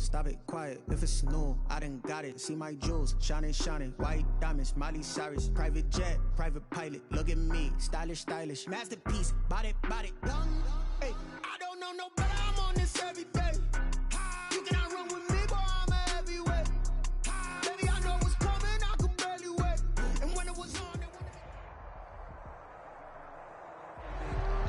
stop it, quiet. If it's new, I done got it. See my jewels, shining, shining. White diamonds, Miley Cyrus. Private jet, private pilot. Look at me, stylish, stylish. Masterpiece, body, body. Hey, I don't know no better. I'm on this every day. You cannot run with me, boy. I'm a heavyweight. Baby, I know what's coming. I could barely wait. And when it was on,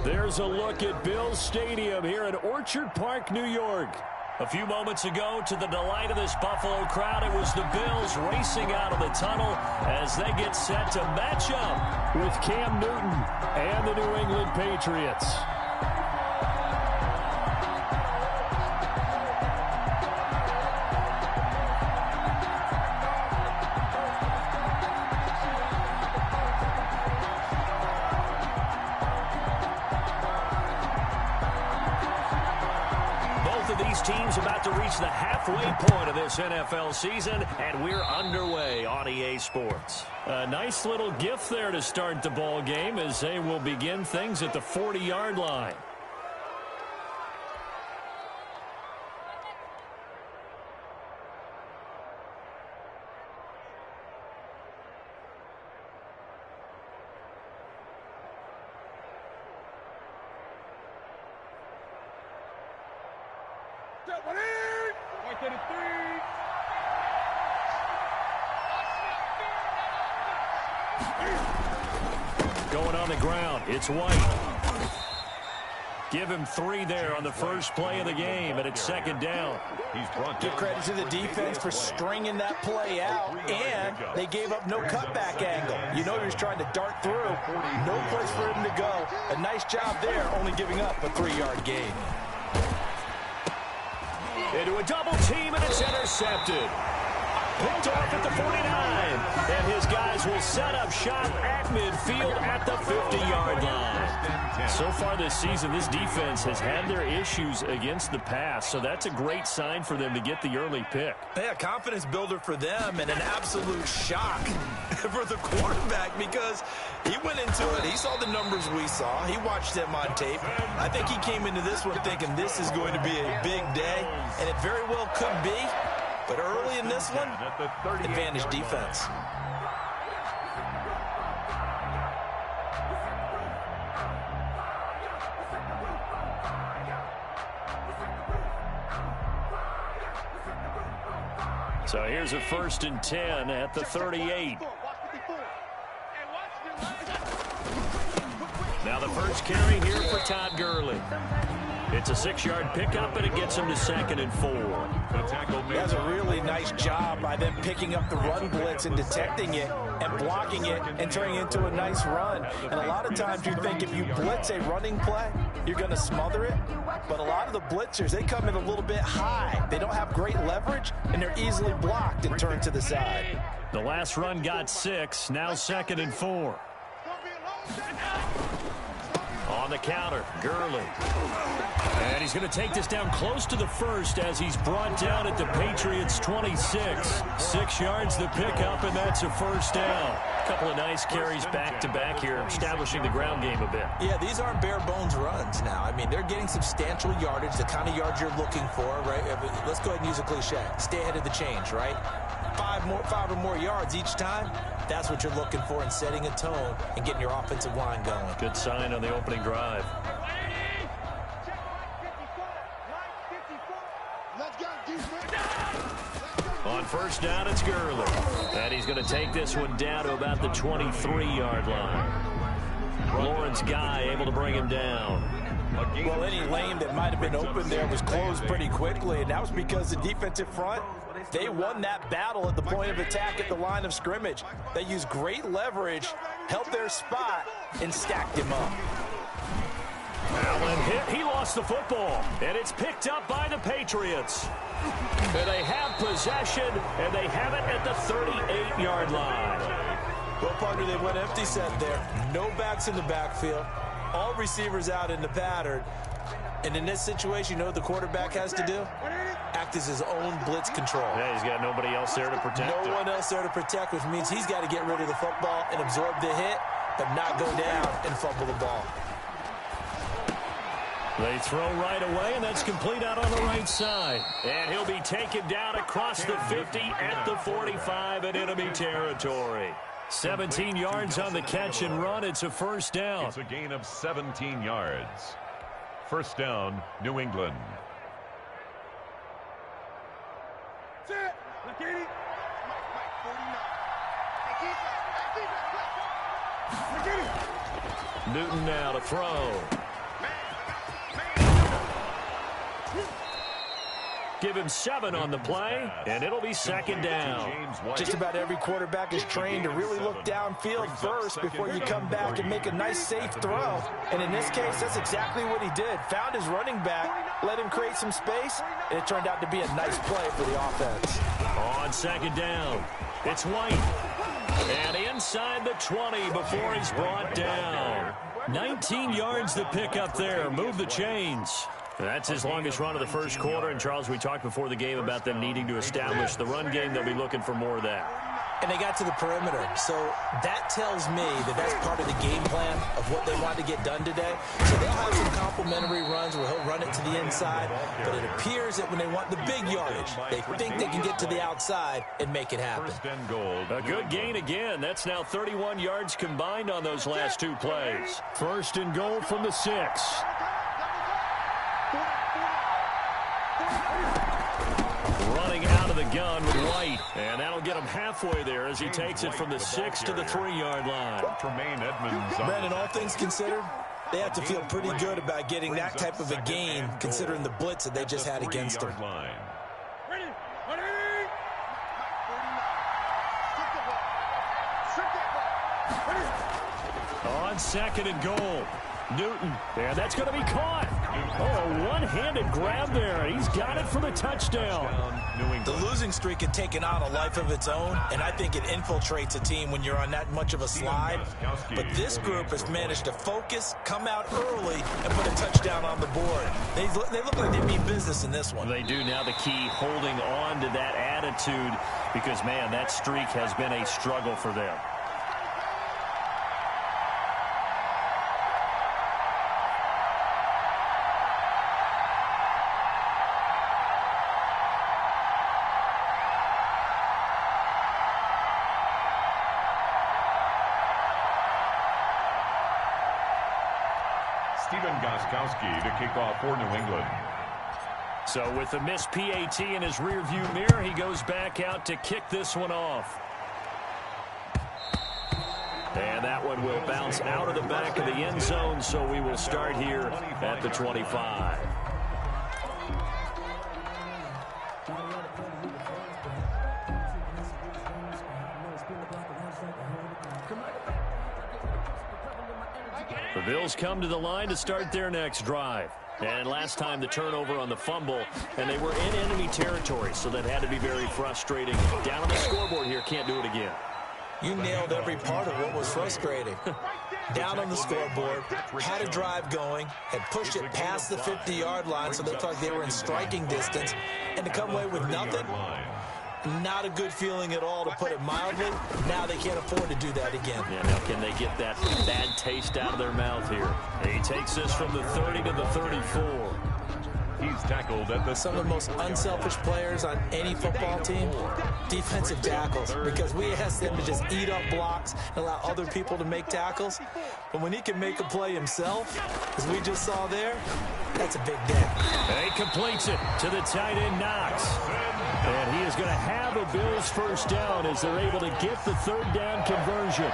there's a look at Bills Stadium here in Orchard Park, New York. A few moments ago, to the delight of this Buffalo crowd, it was the Bills racing out of the tunnel as they get set to match up with Cam Newton and the New England Patriots. Teams about to reach the halfway point of this NFL season, and we're underway on EA Sports. A nice little gift there to start the ball game as they will begin things at the 40-yard line. Going on the ground, it's White. Give him 3 there on the first play of the game, and it's second down. Give credit to the defense for stringing that play out, and they gave up no cutback angle. You know he was trying to dart through. No place for him to go. A nice job there, only giving up a 3-yard gain. Into a double team, and it's intercepted. Picked off at the 49, and his guys will set up shop at midfield at the 50-yard line. So far this season, this defense has had their issues against the pass, so that's a great sign for them to get the early pick. Yeah, confidence builder for them and an absolute shock for the quarterback because he went into it. He saw the numbers we saw. He watched them on tape. I think he came into this one thinking this is going to be a big day, and it very well could be. But early in this one, advantage defense. So here's a 1st and 10 at the 38. Now the first carry here for Todd Gurley. It's a 6-yard pickup, and it gets him to 2nd and 4. He has a really nice job by them picking up the run blitz and detecting it and blocking it and turning it into a nice run. And a lot of times you think if you blitz a running play, you're going to smother it. But a lot of the blitzers, they come in a little bit high. They don't have great leverage, and they're easily blocked and turned to the side. The last run got 6, now 2nd and 4. On the counter, Gurley. And he's going to take this down close to the 1st as he's brought down at the Patriots' 26. 6 yards the pickup, and that's a 1st down. A couple of nice carries back-to-back here, establishing the ground game a bit. Yeah, these aren't bare-bones runs now. I mean, they're getting substantial yardage, the kind of yards you're looking for, right? Let's go ahead and use a cliche. Stay ahead of the change, right? 5 or more yards each time. That's what you're looking for in setting a tone and getting your offensive line going. Good sign on the opening drive. On 1st down, it's Gurley. And he's going to take this one down to about the 23-yard line. Lawrence Guy able to bring him down. Well, any lane that might have been open there was closed pretty quickly, and that was because the defensive front, they won that battle at the point of attack at the line of scrimmage. They used great leverage, held their spot, and stacked him up. Allen hit. He lost the football, and it's picked up by the Patriots. And they have possession, and they have it at the 38-yard line. Well, partner, they went empty set there. No backs in the backfield. All receivers out in the pattern. And in this situation, you know what the quarterback has to do? Act as his own blitz control. Yeah, he's got nobody else there to protect him. No one else there to protect, which means he's got to get rid of the football and absorb the hit, but not go down and fumble the ball. They throw right away, and that's complete out on the right side. And he'll be taken down across the 50 at the 45 in enemy territory. 17 yards on the catch and run. It's a first down. It's a gain of 17 yards. First down, New England. Newton now to throw. Give him 7 on the play, and it'll be second down. Just about every quarterback is trained to really look downfield first before you come back and make a nice, safe throw. And in this case, that's exactly what he did. Found his running back, let him create some space, and it turned out to be a nice play for the offense. On second down, it's White. And inside the 20 before he's brought down. 19 yards to pick up there. Move the chains. That's his longest run of the first quarter. And, Charles, we talked before the game about them needing to establish the run game. They'll be looking for more of that. And they got to the perimeter. So that tells me that that's part of the game plan of what they want to get done today. So they'll have some complimentary runs where he'll run it to the inside. But it appears that when they want the big yardage, they think they can get to the outside and make it happen. A good gain again. That's now 31 yards combined on those last 2 plays. First and goal from the 6. Running out of the gun with White. And that'll get him halfway there as he takes it from the 6 to the 3-yard line. Brandon, all things considered, they have to feel pretty good about getting that type of a gain considering the blitz that they just had against them. On second and goal, Newton, and that's going to be caught. Oh, one-handed grab there. He's got it for the touchdown. The losing streak had taken on a life of its own, and I think it infiltrates a team when you're on that much of a slide. But this group has managed to focus, come out early, and put a touchdown on the board. They look like they mean business in this one. They do. Now the key, holding on to that attitude, because, man, that streak has been a struggle for them. To kick off for New England. So with the missed PAT in his rearview mirror, he goes back out to kick this one off. And that one will bounce out of the back of the end zone, so we will start here at the 25. The Bills come to the line to start their next drive. And last time the turnover on the fumble, and they were in enemy territory, so that had to be very frustrating. Down on the scoreboard here, can't do it again. You nailed every part of what was frustrating. Down on the scoreboard, had a drive going, had pushed it past the 50-yard line so they felt like they were in striking distance, and to come away with nothing, not a good feeling at all, to put it mildly. Now they can't afford to do that again. Yeah, now can they get that bad taste out of their mouth here? He takes this from the 30 to the 34. He's tackled at the Some of the most unselfish players on any football team, defensive tackles, because we ask them to just eat up blocks and allow other people to make tackles. But when he can make a play himself, as we just saw there, that's a big day. And he completes it to the tight end, Knox. And he is going to have a Bills first down as they're able to get the third down conversion.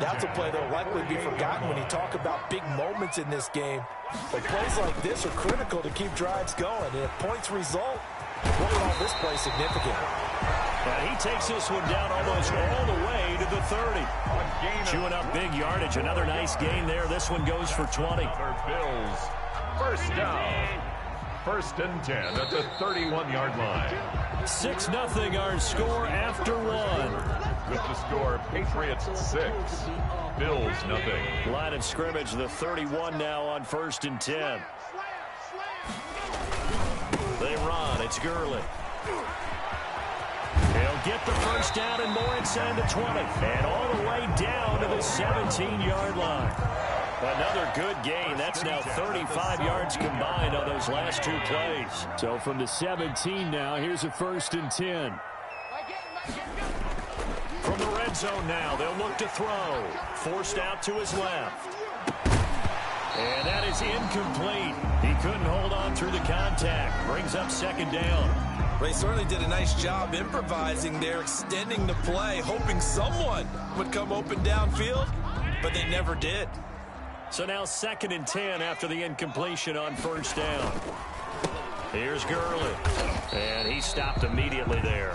That's a play that will likely be forgotten when you talk about big moments in this game. But plays like this are critical to keep drives going. And if points result, we'll call this play significant. And he takes this one down almost all the way to the 30. Chewing up big yardage. Another nice gain there. This one goes for 20. Bills. First down. First and 10 at the 31-yard line. 6-0 our score after one. With the score, Patriots 6, Bills nothing. Line of scrimmage, the 31 now on first and 10. They run. It's Gurley. He'll get the first down and more inside the 20. And all the way down to the 17-yard line. Another good gain. That's now 35 yards combined on those last two plays. So from the 17 now, here's a 1st and 10. From the red zone now, they'll look to throw. Forced out to his left. And that is incomplete. He couldn't hold on through the contact. Brings up 2nd down. They certainly did a nice job improvising there, extending the play, hoping someone would come open downfield, but they never did. So now 2nd and 10 after the incompletion on 1st down. Here's Gurley. And he stopped immediately there.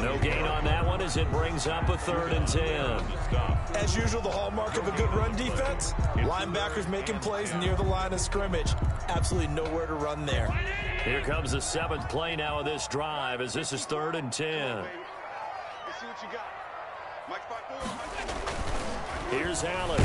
No gain on that one as it brings up a 3rd and 10. As usual, the hallmark of a good run defense, linebackers making plays near the line of scrimmage. Absolutely nowhere to run there. Here comes the 7th play now of this drive as this is 3rd and 10. Here's Allen.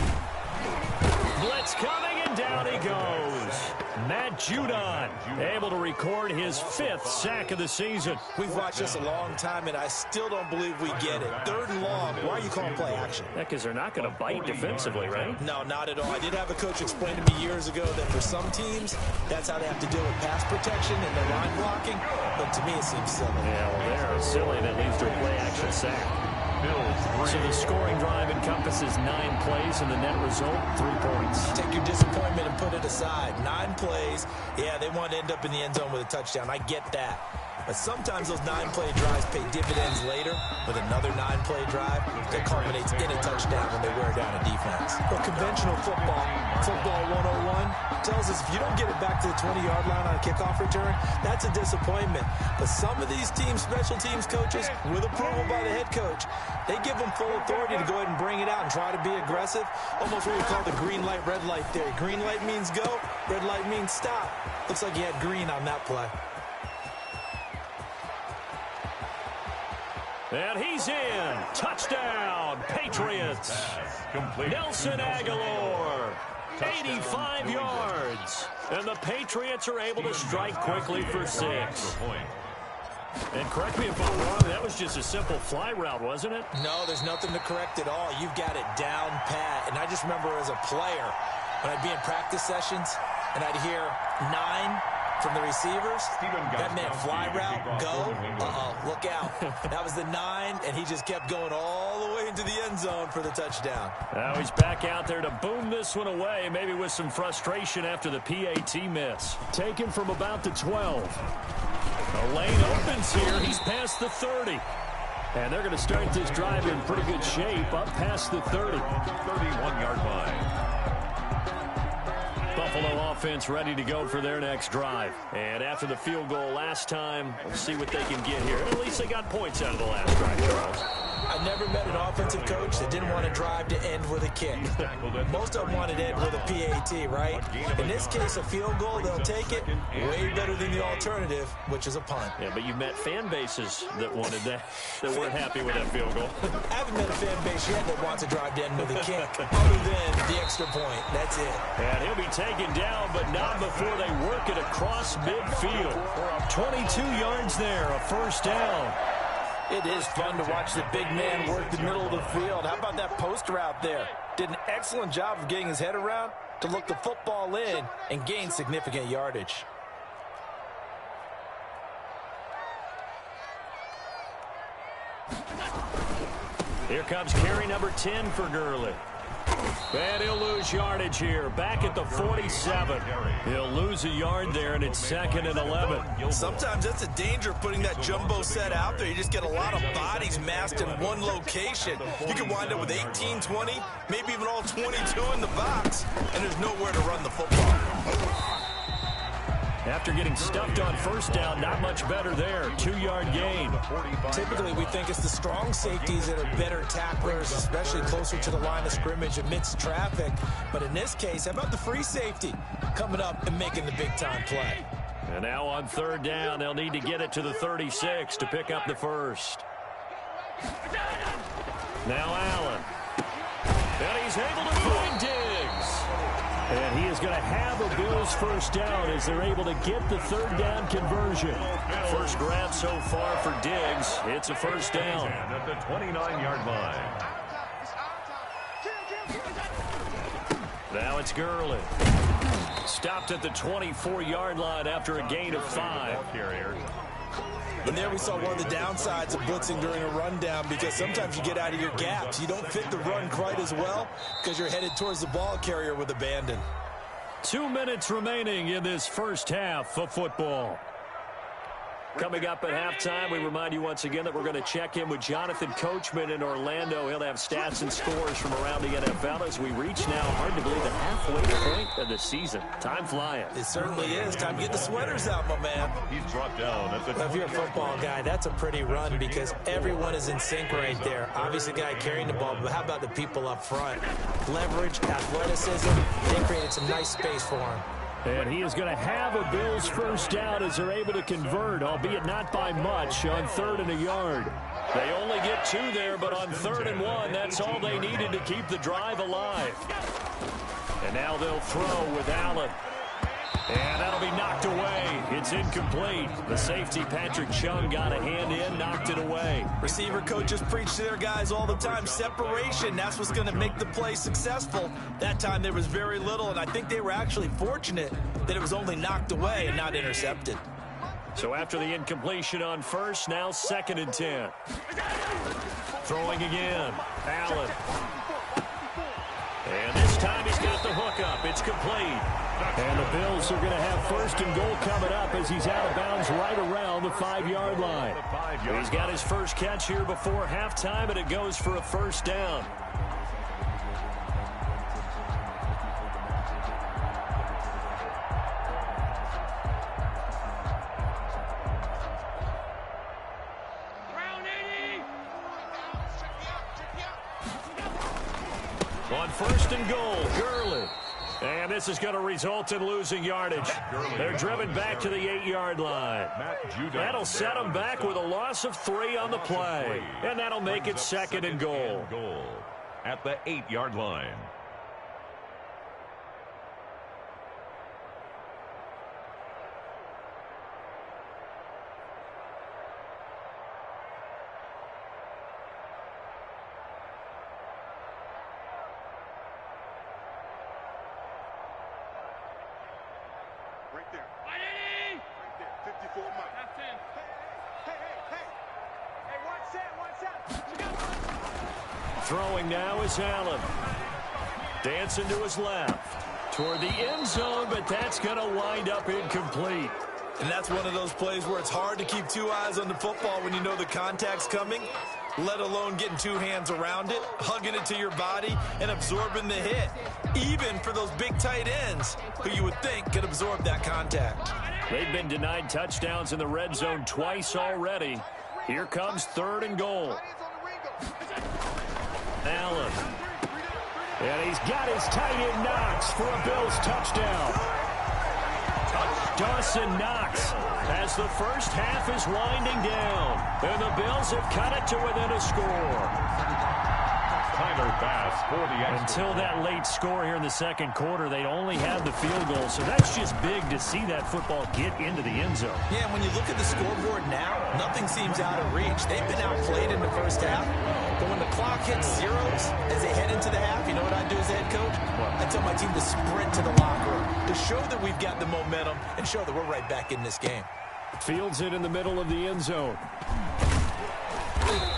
Blitz coming, and down he goes. Matt Judon able to record his 5th sack of the season. We've watched this a long time, and I still don't believe we get it. 3rd and long. Why are you calling play action? Yeah, because they're not going to bite defensively, right? No, not at all. I did have a coach explain to me years ago that for some teams, that's how they have to deal with pass protection and their line blocking. But to me, it seems silly. Yeah, well, they're silly that leads to a play action sack. So the scoring drive encompasses 9 plays, and the net result, 3 points. Take your disappointment and put it aside. 9 plays. Yeah, they want to end up in the end zone with a touchdown. I get that. But sometimes those 9-play drives pay dividends later with another 9-play drive that culminates in a touchdown when they wear down a defense. Well, conventional football 101, tells us if you don't get it back to the 20-yard line on a kickoff return, that's a disappointment. But some of these teams, special teams coaches, with approval by the head coach, they give them full authority to go ahead and bring it out and try to be aggressive. Almost what we call the green light, red light theory. Green light means go, red light means stop. Looks like you had green on that play. And he's in. Touchdown, Patriots. Nelson Aguilar, 85 yards. And the Patriots are able to strike quickly for 6. And correct me if I'm wrong, that was just a simple fly route, wasn't it? No, there's nothing to correct at all. You've got it down pat. And I just remember as a player, when I'd be in practice sessions, and I'd hear 9 from the receivers, that meant fly route, go, look out. That was the 9, and he just kept going all the way into the end zone for the touchdown. Now he's back out there to boom this one away, maybe with some frustration after the PAT miss. Taken from about the 12. The lane opens here. He's past the 30. And they're going to start this drive in pretty good shape, up past the 30. 31-yard line. Buffalo offense ready to go for their next drive. And after the field goal last time, we'll see what they can get here. At least they got points out of the last drive, Charles. I never met an offensive coach that didn't want to drive to end with a kick. Most of them wanted to end with a PAT, right? In this case, a field goal, they'll take it way better than the alternative, which is a punt. Yeah, but you've met fan bases that wanted that, that weren't happy with that field goal. I haven't met a fan base yet that wants to drive to end with a kick, other than the extra point. That's it. And he'll be taken down, but not before they work it across midfield. 22 yards there, a 1st down. It is fun to watch the big man work the middle of the field. How about that post route there? Did an excellent job of getting his head around to look the football in and gain significant yardage. Here comes carry number 10 for Gurley. And he'll lose yardage here, back at the 47. He'll lose a yard there, and it's 2nd and 11. Sometimes that's a danger putting that jumbo set out there. You just get a lot of bodies massed in one location. You can wind up with 18, 20, maybe even all 22 in the box, and there's nowhere to run the football. After getting stuffed on 1st down, not much better there. 2-yard gain. Typically, we think it's the strong safeties that are better tacklers, especially closer to the line of scrimmage amidst traffic. But in this case, how about the free safety coming up and making the big-time play? And now on 3rd down, they'll need to get it to the 36 to pick up the 1st. Now Allen. And he's able to find Diggs. And he is going to have a Bills 1st down as they're able to get the 3rd down conversion. First grab so far for Diggs. It's a 1st down. At the 29-yard line. Now it's Gurley. Stopped at the 24-yard line after a gain of 5. And there we saw one of the downsides of blitzing during a rundown, because sometimes you get out of your gaps. You don't fit the run quite as well because you're headed towards the ball carrier with abandon. 2 minutes remaining in this first half of football. Coming up at halftime, we remind you once again that we're going to check in with Jonathan Coachman in Orlando. He'll have stats and scores from around the NFL as we reach now, hard to believe, the halfway point of the season. Time flying. It certainly is. Time to get the sweaters out, my man. He's brought down. If you're a football guy, that's a pretty run because everyone is in sync right there. Obviously, the guy carrying the ball, but how about the people up front? Leverage, athleticism, they created some nice space for him. And he is going to have a Bills first down as they're able to convert, albeit not by much, on 3rd and a yard. They only get 2 there, but on 3rd and 1, that's all they needed to keep the drive alive. And now they'll throw with Allen. And that'll be knocked away. It's incomplete. The safety, Patrick Chung, got a hand in, knocked it away. Receiver coaches preach to their guys all the time. Separation, that's what's going to make the play successful. That time there was very little, and I think they were actually fortunate that it was only knocked away and not intercepted. So after the incompletion on first, now 2nd and 10. Throwing again. Allen. And this time he's got the hook up. It's complete. And the Bills are going to have 1st and goal coming up as he's out of bounds right around the 5-yard line. He's got his first catch here before halftime, and it goes for a first down. On 1st and goal, Gurley. And this is going to result in losing yardage. They're driven back to the 8-yard line. That'll set them back with a loss of 3 on the play. And that'll make it 2nd and goal. At the 8-yard line. Throwing now is Allen. Dancing to his left. Toward the end zone, but that's going to wind up incomplete. And that's one of those plays where it's hard to keep 2 eyes on the football when you know the contact's coming, let alone getting 2 hands around it, hugging it to your body, and absorbing the hit. Even for those big tight ends who you would think could absorb that contact. They've been denied touchdowns in the red zone twice already. Here comes 3rd and goal. Allen. And he's got his tight end Knox for a Bills touchdown. Dawson Knox as the first half is winding down. And the Bills have cut it to within a score. Tyler Bass for the extra. Until that late score here in the 2nd quarter, they only had the field goal. So that's just big to see that football get into the end zone. Yeah, when you look at the scoreboard now, nothing seems out of reach. They've been outplayed in the first half. But when the clock hits zeros as they head into the half, you know what I do as head coach? I tell my team to sprint to the locker room to show that we've got the momentum and show that we're right back in this game. Fields it in the middle of the end zone.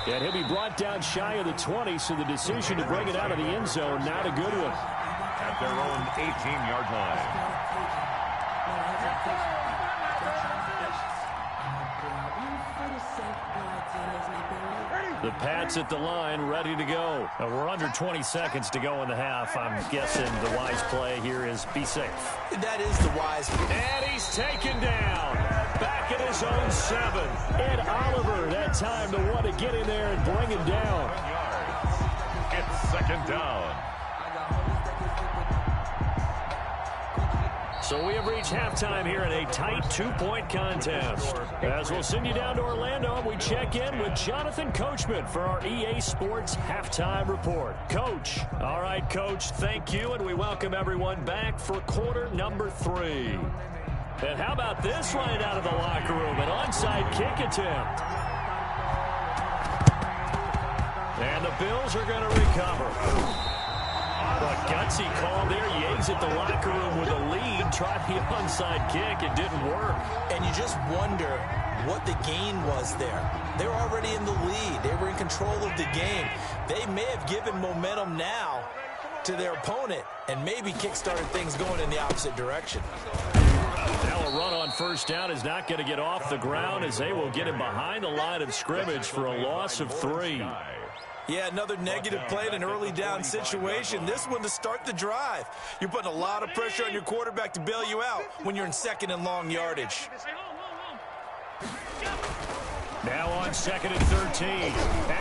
And he'll be brought down shy of the 20, so the decision to bring it out of the end zone, not a good one. At their own 18-yard line. The Pats at the line, ready to go. We're under 20 seconds to go in the half. I'm guessing the wise play here is be safe. That is the wise play. And he's taken down. Back at his own 7. Ed Oliver, that time to want to get in there and bring him down. It's 2nd down. So we have reached halftime here in a tight 2-point contest. As we'll send you down to Orlando, we check in with Jonathan Coachman for our EA Sports Halftime Report. Coach. All right, Coach, thank you, and we welcome everyone back for quarter number 3. And how about this right out of the locker room? An onside kick attempt. And the Bills are going to recover. A gutsy call there. You exit the locker room with a lead. Tried the onside kick. It didn't work. And you just wonder what the gain was there. They were already in the lead. They were in control of the game. They may have given momentum now to their opponent and maybe kick-started things going in the opposite direction. Now a run on first down is not going to get off the ground as they will get him behind the line of scrimmage for a loss of 3. Yeah, another negative play in an early down situation. This one to start the drive. You're putting a lot of pressure on your quarterback to bail you out when you're in second and long yardage. Now on 2nd and 13.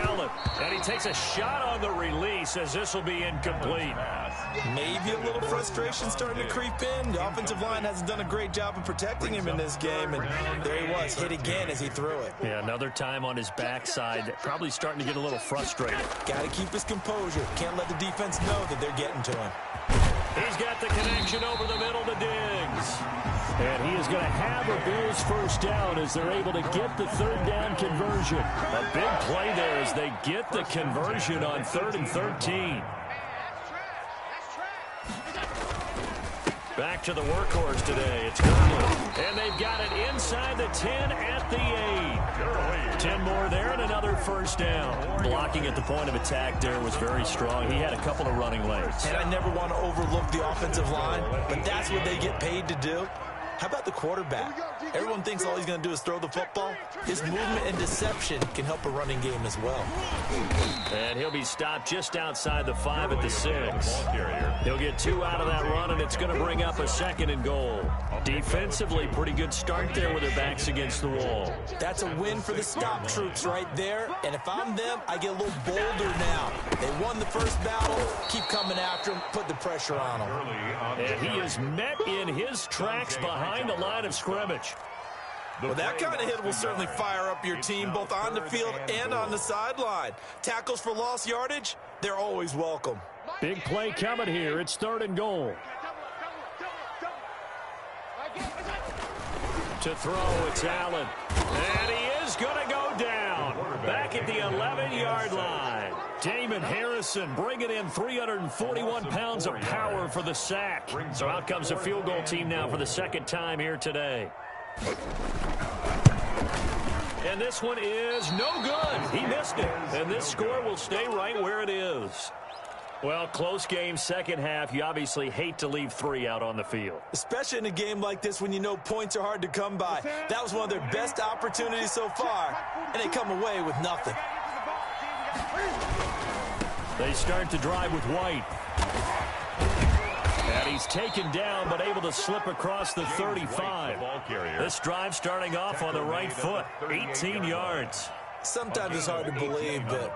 Allen, and he takes a shot on the release as this will be incomplete. Maybe a little frustration starting to creep in. The offensive line hasn't done a great job of protecting him in this game, and there he was, hit again as he threw it. Yeah, another time on his backside, probably starting to get a little frustrated. Got to keep his composure. Can't let the defense know that they're getting to him. He's got the connection over the middle to Diggs. And he is going to have a Bills first down as they're able to get the third down conversion. A big play there as they get the conversion on 3rd and 13. Back to the workhorse today. It's Gurley. And they've got it inside the 10 at the 8. 10 more there and another first down. Blocking at the point of attack there was very strong. He had a couple of running lanes. And I never want to overlook the offensive line, but that's what they get paid to do. How about the quarterback? Everyone thinks all he's going to do is throw the football. His movement and deception can help a running game as well. And he'll be stopped just outside the 5 at the 6. He'll get 2 out of that run, and it's going to bring up a 2nd and goal. Defensively, pretty good start there with their backs against the wall. That's a win for the stop troops right there. And if I'm them, I get a little bolder now. They won the first battle. Keep coming after him. Put the pressure on him. And he is met in his tracks behind the line of scrimmage. Well, that kind of hit will certainly fire up your team both on the field and on the sideline. Tackles for lost yardage, they're always welcome. Big play coming here. It's 3rd and goal. To throw, it's Allen. And he is going to go down. Back at the 11-yard line. Damon Harrison bringing in 341 pounds of power for the sack. So out comes the field goal team now for the 2nd time here today. And this one is no good. He missed it. And this score will stay right where it is. Well, close game, second half. You obviously hate to leave 3 out on the field. Especially in a game like this when you know points are hard to come by. That was one of their best opportunities so far, and they come away with nothing. They start to drive with White. And he's taken down, but able to slip across the 35. This drive starting off on the right foot, 18 yards. Sometimes it's hard to believe, but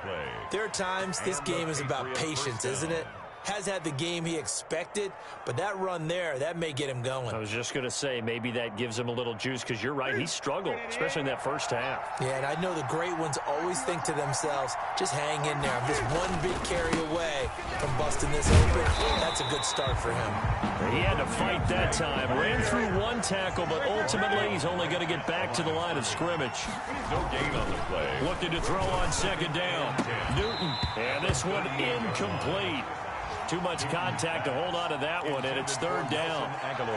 there are times this game is about patience, isn't it? Has had the game he expected, but that run there, that may get him going. I was just going to say, maybe that gives him a little juice, because you're right, he struggled, especially in that first half. Yeah, and I know the great ones always think to themselves, just hang in there. I'm just one big carry away from busting this open. That's a good start for him. He had to fight that time. Ran through 1 tackle, but ultimately he's only going to get back to the line of scrimmage. No gain on the play. Looking to throw on 2nd down. Newton, and this one incomplete. Too much contact to hold on to that one, and it's 3rd down.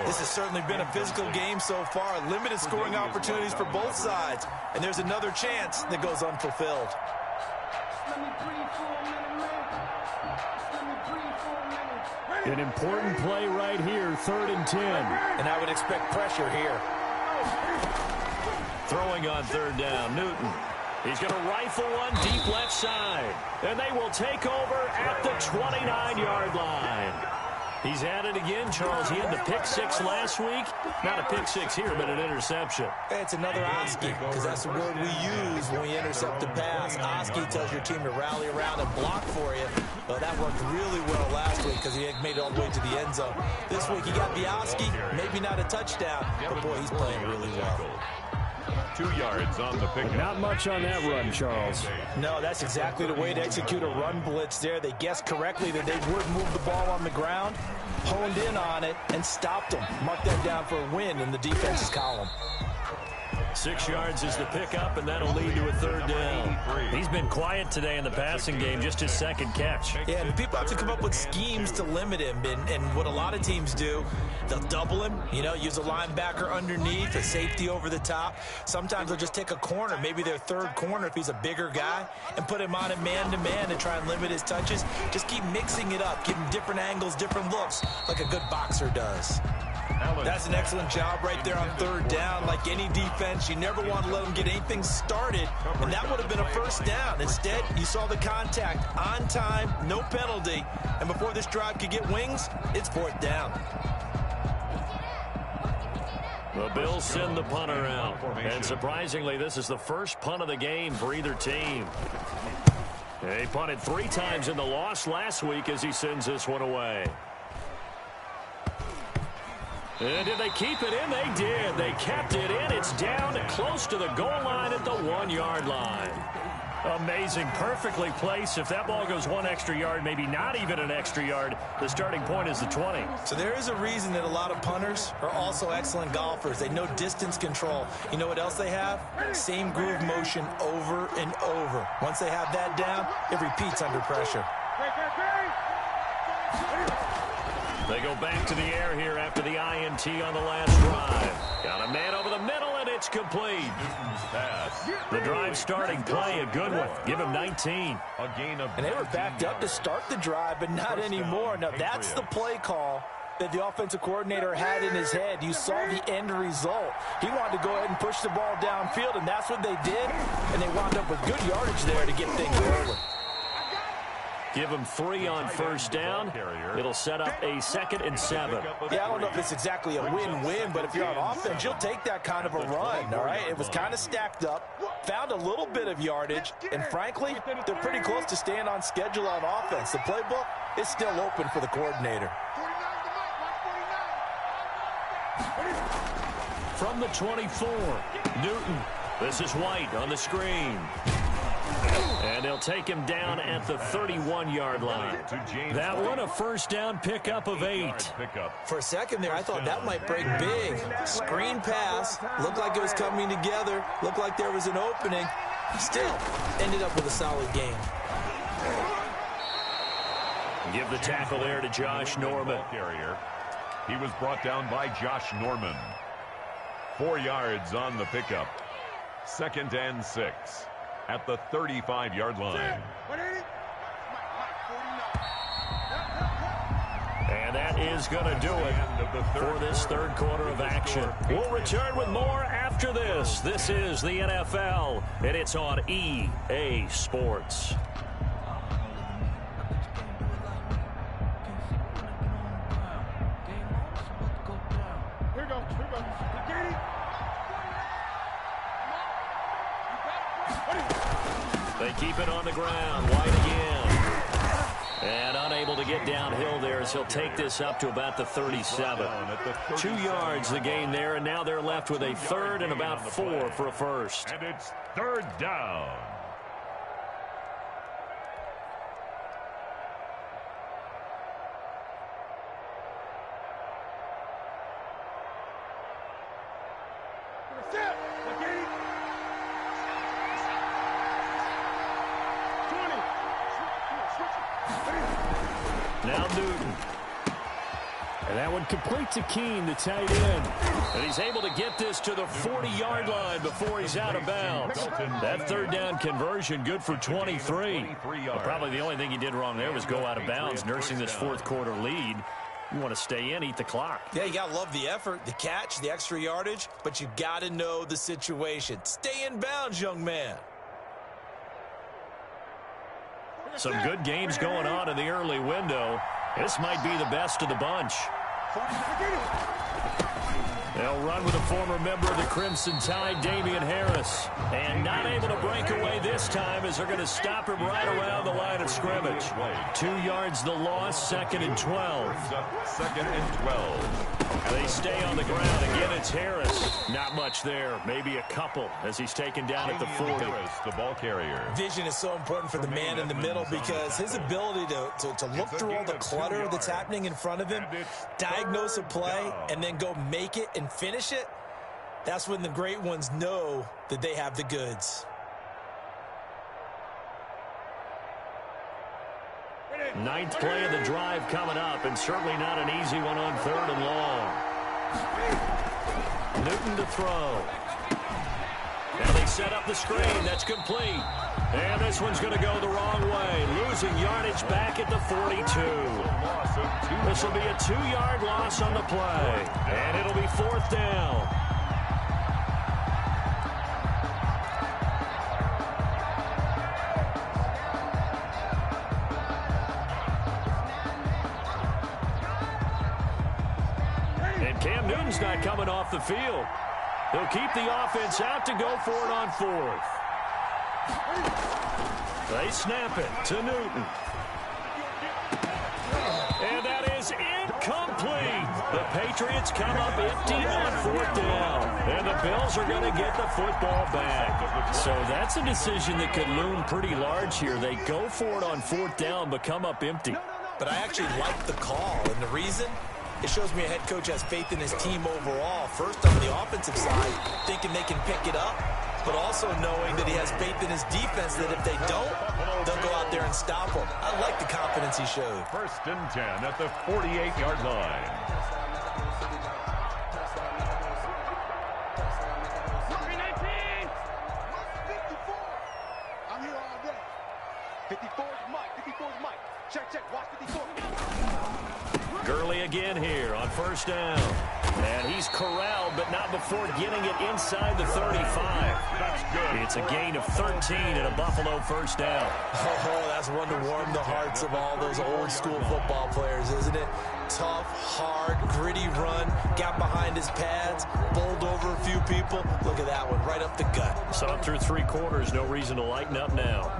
This has certainly been a physical game so far. Limited scoring opportunities for both sides. And there's another chance that goes unfulfilled. An important play right here, 3rd and 10. And I would expect pressure here. Throwing on 3rd down, Newton. He's going to rifle one deep left side. And they will take over at the 29-yard line. He's at it again, Charles. He had the pick 6 last week. Not a pick 6 here, but an interception. It's another Oski, because that's the word we use when we intercept the pass. Oski tells your team to rally around and block for you. Well, that worked really well last week because he had made it all the way to the end zone. This week he got the Oski, maybe not a touchdown, but boy, he's playing really well. 2 yards on the pick. Not much on that run, Charles. No, that's exactly the way to execute a run blitz there. They guessed correctly that they would move the ball on the ground, honed in on it, and stopped them. Mark that down for a win in the defense's column. 6 yards is the pickup, and that'll lead to a third down. He's been quiet today in the passing game, just his second catch. Yeah, and people have to come up with schemes to limit him, and what a lot of teams do, they'll double him, use a linebacker underneath, a safety over the top. Sometimes they'll just take a corner, maybe their third corner if he's a bigger guy, and put him on a man-to-man and try and limit his touches. Just keep mixing it up, give him different angles, different looks, like a good boxer does. That's an excellent job right there on third down. Like any defense, you never want to let them get anything started, and that would have been a first down. Instead, you saw the contact on time, no penalty, and before this drive could get wings, it's fourth down. The Bills send the punter out, and surprisingly, this is the first punt of the game for either team. He punted 3 times in the loss last week as he sends this one away. And did they keep it in? They did. They kept it in. It's down close to the goal line at the 1-yard line. Amazing. Perfectly placed. If that ball goes 1 extra yard, maybe not even an extra yard, the starting point is the 20. So there is a reason that a lot of punters are also excellent golfers. They know distance control. You know what else they have? Same groove motion over and over. Once they have that down, it repeats under pressure. They go back to the air here after the INT on the last drive. Got a man over the middle, and it's complete. The drive starting play, a good one. Give him 19. And they were backed up to start the drive, but not anymore. Now, that's the play call that the offensive coordinator had in his head. You saw the end result. He wanted to go ahead and push the ball downfield, and that's what they did. And they wound up with good yardage there to get things rolling. Give him 3 on first down. It'll set up a 2nd and 7. Yeah, I don't know if it's exactly a win-win, but if you're on offense, you'll take that kind of a run, all right? It was kind of stacked up, found a little bit of yardage, and frankly, they're pretty close to staying on schedule on offense. The playbook is still open for the coordinator. From the 24, Newton. This is White on the screen. And they'll take him down at the 31-yard line. That one a first down pickup of 8. For a second there, I thought that might break big. Screen pass, looked like it was coming together, looked like there was an opening. Still, ended up with a solid game. Give the tackle there to Josh Norman. He was brought down by Josh Norman. 4 yards on the pickup. 2nd and 6. At the 35-yard line. And that is going to do it for this third quarter of action. We'll return with more after this. This is the NFL, and it's on EA Sports. They keep it on the ground. White again. And unable to get downhill there as he'll take this up to about the 37. 2 yards the gain there, and now they're left with a 3rd and about 4 for a first. And it's 3rd down. Now Newton. And that one complete to Keene, the tight end. And he's able to get this to the 40-yard line before he's out of bounds. That 3rd down conversion good for 23. Well, probably the only thing he did wrong there was go out of bounds, nursing this 4th quarter lead. You want to stay in, eat the clock. Yeah, you got to love the effort, the catch, the extra yardage, but you got to know the situation. Stay in bounds, young man. Some good games going on in the early window. This might be the best of the bunch. They'll run with a former member of the Crimson Tide, Damian Harris. And not able to break away this time as they're going to stop him right around the line of scrimmage. 2 yards the loss, 2nd and 12. 2nd and 12. They stay on the ground. Again, it's Harris. Not much there. Maybe a couple as he's taken down at the 40. Harris, the ball carrier. Vision is so important for the man in the middle because his ability to look through all the clutter that's happening in front of him, diagnose a play, and then go make it and finish it, That's when the great ones know that they have the goods. Ninth play of the drive coming up, and certainly not an easy one on 3rd and long. Newton to throw. And they set up the screen. That's complete. And this one's going to go the wrong way. Losing yardage back at the 42. This will be a 2-yard loss on the play. And it'll be 4th down. And Cam Newton's not coming off the field. They'll keep the offense out to go for it on 4th. They snap it to Newton. And that is incomplete. The Patriots come up empty on 4th down. And the Bills are going to get the football back. So that's a decision that could loom pretty large here. They go for it on 4th down, but come up empty. But I actually like the call, and the reason? It shows me a head coach has faith in his team overall. First, on the offensive side, thinking they can pick it up, but also knowing that he has faith in his defense that if they don't, they'll go out there and stop them. I like the confidence he showed. 1st and 10 at the 48-yard line. I'm here all day. 54 is Mike. 54 is Mike. Check. Watch 54. Gurley again here on 1st down. And he's corralled, but not before getting it inside the 35. That's good. It's a gain of 13 and a Buffalo 1st down. Oh, that's one to warm the hearts of all those old school football players, isn't it? Tough, hard, gritty run, got behind his pads, bowled over a few people. Look at that one, right up the gut. Saw it through 3 quarters, no reason to lighten up now.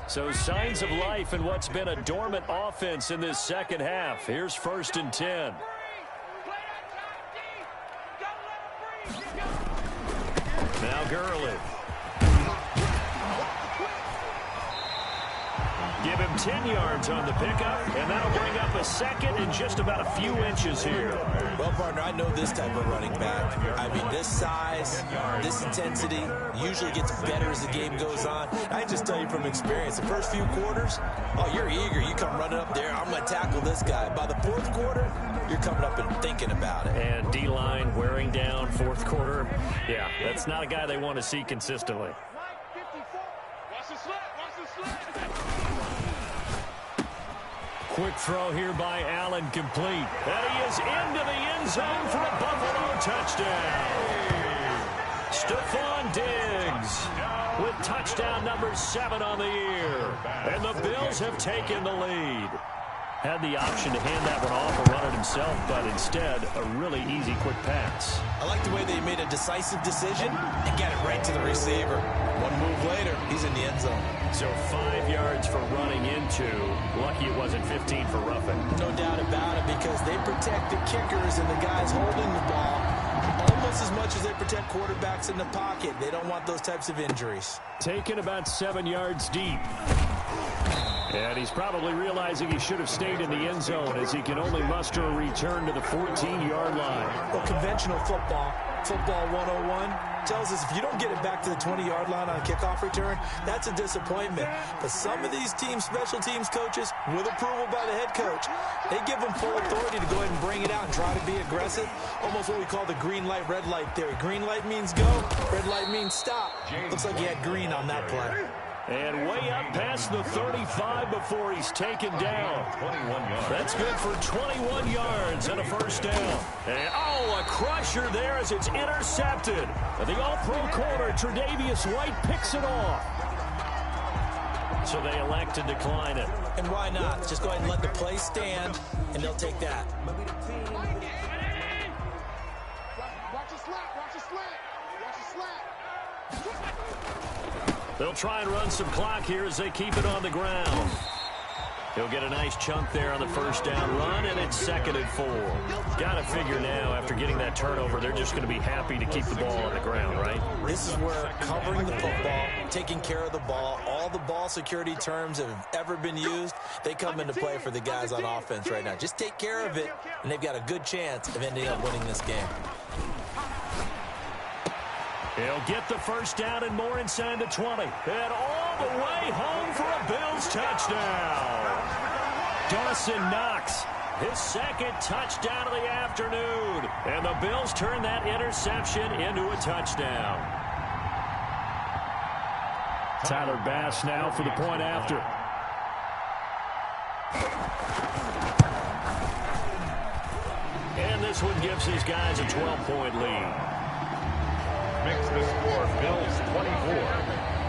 So signs of life in what's been a dormant offense in this second half. Here's 1st and 10. Now Gurley. Give him 10 yards on the pickup, and that'll bring up a second and just about a few inches here. Well, partner, I know this type of running back. I mean, this size, this intensity usually gets better as the game goes on. I can just tell you from experience, the first few quarters, oh, you're eager. You come running up there, I'm going to tackle this guy. By the 4th quarter, you're coming up and thinking about it. And D-line wearing down 4th quarter. Yeah, that's not a guy they want to see consistently. Quick throw here by Allen, complete. And he is into the end zone for a Buffalo touchdown. Stephon Diggs with touchdown number 7 on the year. And the Bills have taken the lead. Had the option to hand that one off or run it himself, but instead, a really easy quick pass. I like the way they made a decisive decision and got it right to the receiver. One move later, he's in the end zone. So 5 yards for running into. Lucky it wasn't 15 for roughing. No doubt about it, because they protect the kickers and the guys holding the ball almost as much as they protect quarterbacks in the pocket. They don't want those types of injuries. Taken about 7 yards deep. And he's probably realizing he should have stayed in the end zone as he can only muster a return to the 14-yard line. Well, conventional football 101, tells us if you don't get it back to the 20-yard line on a kickoff return, that's a disappointment. But some of these teams, special teams coaches, with approval by the head coach, they give them full authority to go ahead and bring it out and try to be aggressive. Almost what we call the green light, red light theory. Green light means go, red light means stop. Looks like he had green on that play. And way up past the 35 before he's taken down. 21 yards. That's good for 21 yards and a 1st down. And, oh, a crusher there as it's intercepted. The all-pro corner, Tre'Davious White, picks it off. So they elect to decline it. And why not? Just go ahead and let the play stand, and they'll take that. Watch a slap. Watch a slap. Watch a slap. They'll try and run some clock here as they keep it on the ground. He'll get a nice chunk there on the 1st down run, and it's 2nd and 4. Got to figure now, after getting that turnover, they're just going to be happy to keep the ball on the ground, right? This is where covering the football, taking care of the ball, all the ball security terms that have ever been used, they come into play for the guys on offense right now. Just take care of it, and they've got a good chance of ending up winning this game. He'll get the first down and more inside the 20. And all the way home for a Bills touchdown. Dawson Knox, his second touchdown of the afternoon. And the Bills turn that interception into a touchdown. Tyler Bass now for the point after. And this one gives his guys a 12-point lead. Makes the score Bills 24.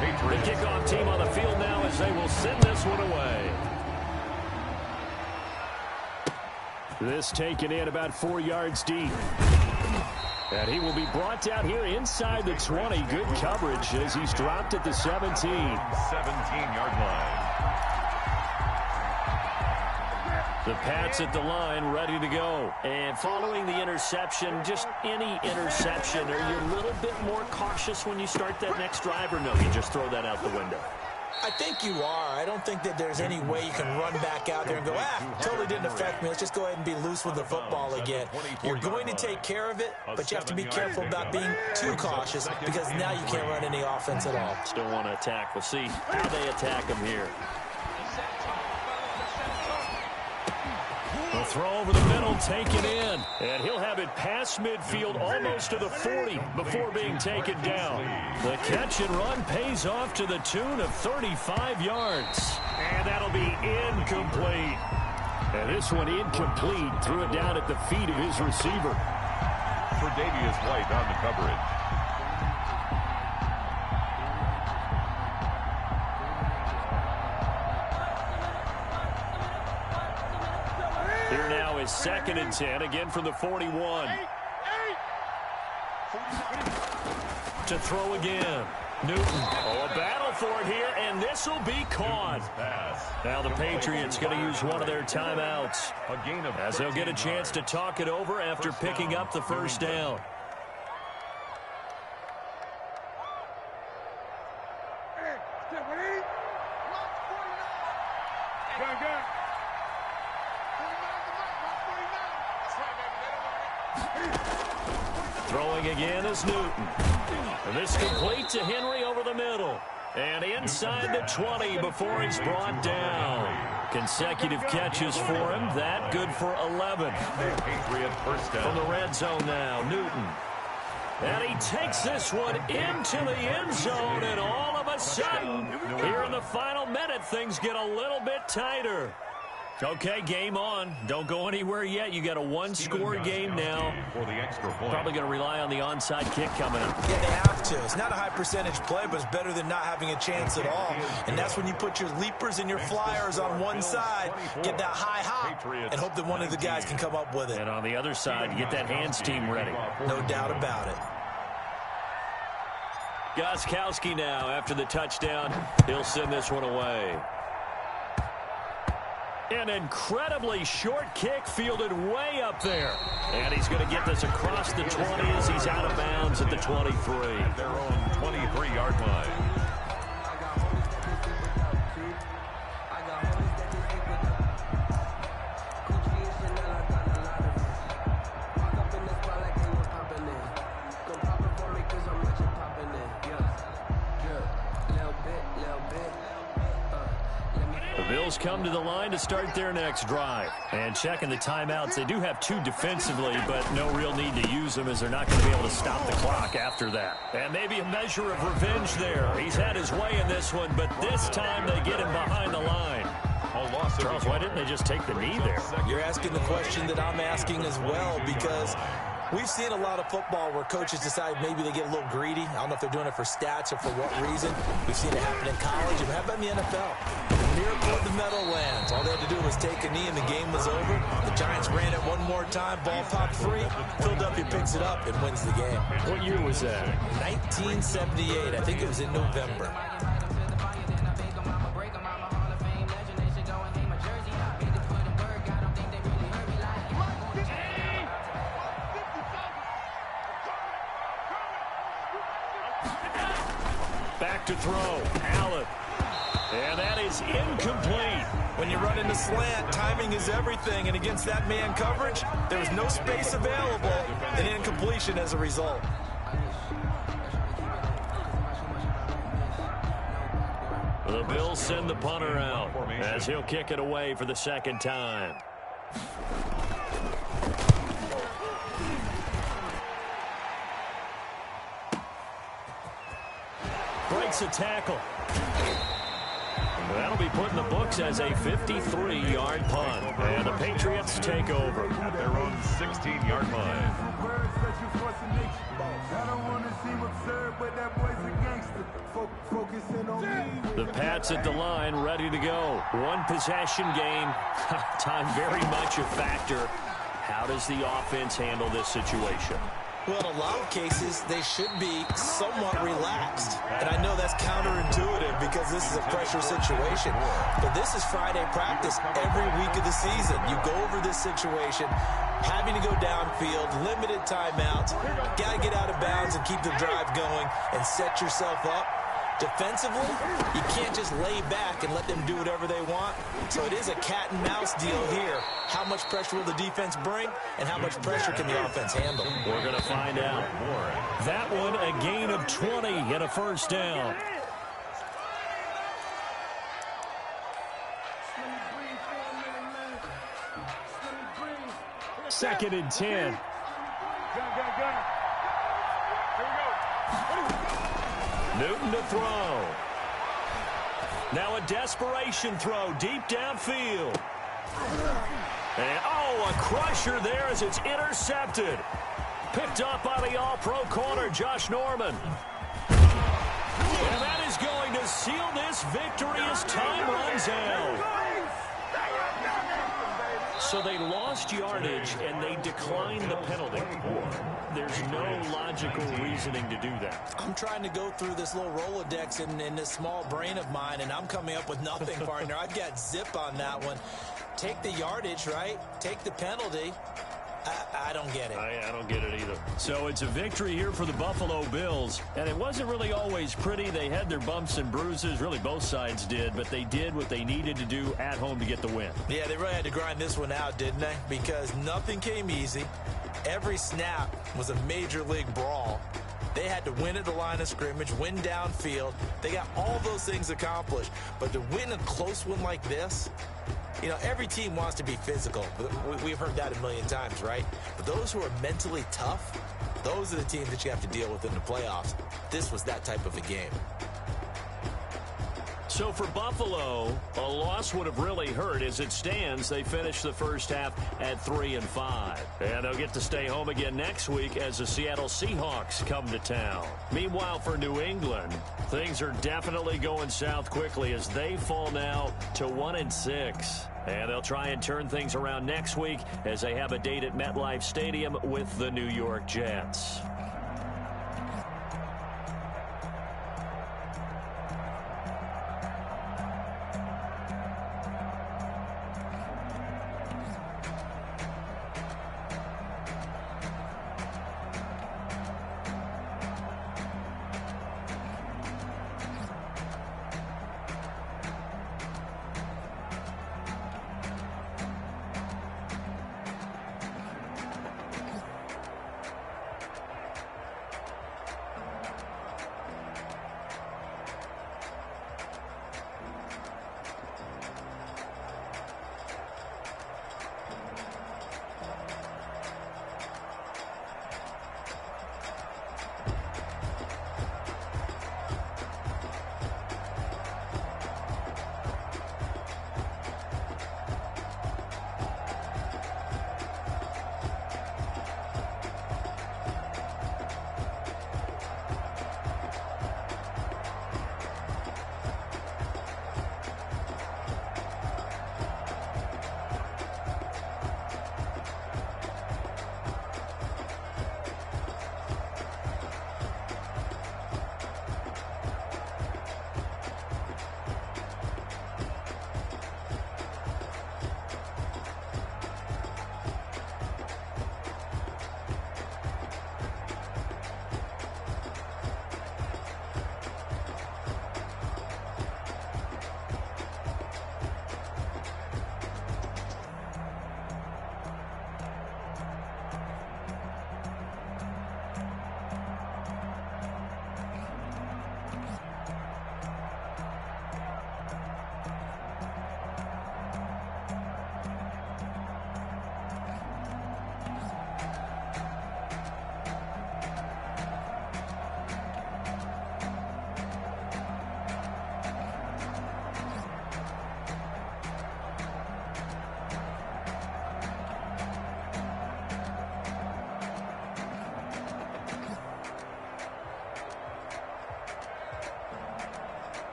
Patriots. The kickoff team on the field now as they will send this one away. This taken in about 4 yards deep. And he will be brought down here inside the 20. Good coverage as he's dropped at the 17. 17-yard line. The Pats at the line, ready to go. And following the interception, just any interception, are you a little bit more cautious when you start that next drive, or no, you just throw that out the window? I think you are. I don't think that there's any way you can run back out there and go, totally didn't affect me. Let's just go ahead and be loose with the football again. You're going to take care of it, but you have to be careful about being too cautious because now you can't run any offense at all. Still want to attack. We'll see how they attack him here. The throw over the middle, taken in. And he'll have it past midfield almost to the 40 before being taken down. The catch and run pays off to the tune of 35 yards. And that'll be incomplete. And this one incomplete. Threw it down at the feet of his receiver. Tre'Davious White on the coverage. Here now is 2nd and 10, again from the 41. To throw again. Newton. Oh, a battle for it here, and this will be caught. Now the Patriots going to use one of their timeouts as they'll get a chance to talk it over after picking up the first down. Throwing again is Newton. And this complete to Henry over the middle. And inside the 20 before he's brought down. Consecutive catches for him. That good for 11. Patriot first down. From the red zone now, Newton. And he takes this one into the end zone. And all of a sudden, here in the final minute, things get a little bit tighter. Okay, game on. Don't go anywhere yet. You got a one-score game now. For the extra point. Probably going to rely on the onside kick coming up. Yeah, they have to. It's not a high-percentage play, but it's better than not having a chance at all. And that's when you put your leapers and your flyers on one side, get that high hop, and hope that one of the guys can come up with it. And on the other side, you get that hands team ready. No doubt about it. Gostkowski now after the touchdown. He'll send this one away. An incredibly short kick fielded way up there. And he's going to get this across the 20 as he's out of bounds at the 23. Their own 23-yard line. Bills come to the line to start their next drive. And checking the timeouts, they do have two defensively, but no real need to use them as they're not going to be able to stop the clock after that. And maybe a measure of revenge there. He's had his way in this one, but this time they get him behind the line. Charles, why didn't they just take the knee there? You're asking the question that I'm asking as well, because we've seen a lot of football where coaches decide maybe they get a little greedy. I don't know if they're doing it for stats or for what reason. We've seen it happen in college. And how about in the NFL? The miracle of the Meadowlands. All they had to do was take a knee and the game was over. The Giants ran it one more time. Ball popped free. Philadelphia picks it up and wins the game. What year was that? 1978. I think it was in November. Back to throw. Allen. And that is incomplete. When you run into slant, timing is everything. And against that man coverage, there was no space available and incompletion as a result. The Bills send the punter out as he'll kick it away for the second time. Breaks a tackle. That'll be put in the books as a 53-yard punt. And the Patriots take over. At their own 16-yard line. The Pats at the line, ready to go. One possession game. Time very much a factor. How does the offense handle this situation? Well, in a lot of cases, they should be somewhat relaxed. And I know that's counterintuitive because this is a pressure situation. But this is Friday practice every week of the season. You go over this situation, having to go downfield, limited timeouts, got to get out of bounds and keep the drive going and set yourself up. Defensively, you can't just lay back and let them do whatever they want. So it is a cat and mouse deal here. How much pressure will the defense bring, and how much pressure can the offense handle? We're going to find out. That one, a gain of 20 and a first down. Second and 10. Newton to throw. Now a desperation throw deep downfield. And, a crusher there as it's intercepted. Picked up by the all-pro corner, Josh Norman. And that is going to seal this victory as time runs out. So they lost yardage, and they declined the penalty. There's no logical reasoning to do that. I'm trying to go through this little Rolodex in this small brain of mine, and I'm coming up with nothing, partner. I've got zip on that one. Take the yardage, right? Take the penalty. I don't get it. I don't get it either. So it's a victory here for the Buffalo Bills. And it wasn't really always pretty. They had their bumps and bruises. Really, both sides did. But they did what they needed to do at home to get the win. Yeah, they really had to grind this one out, didn't they? Because nothing came easy. Every snap was a major league brawl. They had to win at the line of scrimmage, win downfield. They got all those things accomplished. But to win a close one like this, you know, every team wants to be physical. We've heard that a million times, right? But those who are mentally tough, those are the teams that you have to deal with in the playoffs. This was that type of a game. So for Buffalo, a loss would have really hurt. As it stands, they finished the first half at 3-5. And they'll get to stay home again next week as the Seattle Seahawks come to town. Meanwhile, for New England, things are definitely going south quickly as they fall now to 1-6. And they'll try and turn things around next week as they have a date at MetLife Stadium with the New York Jets.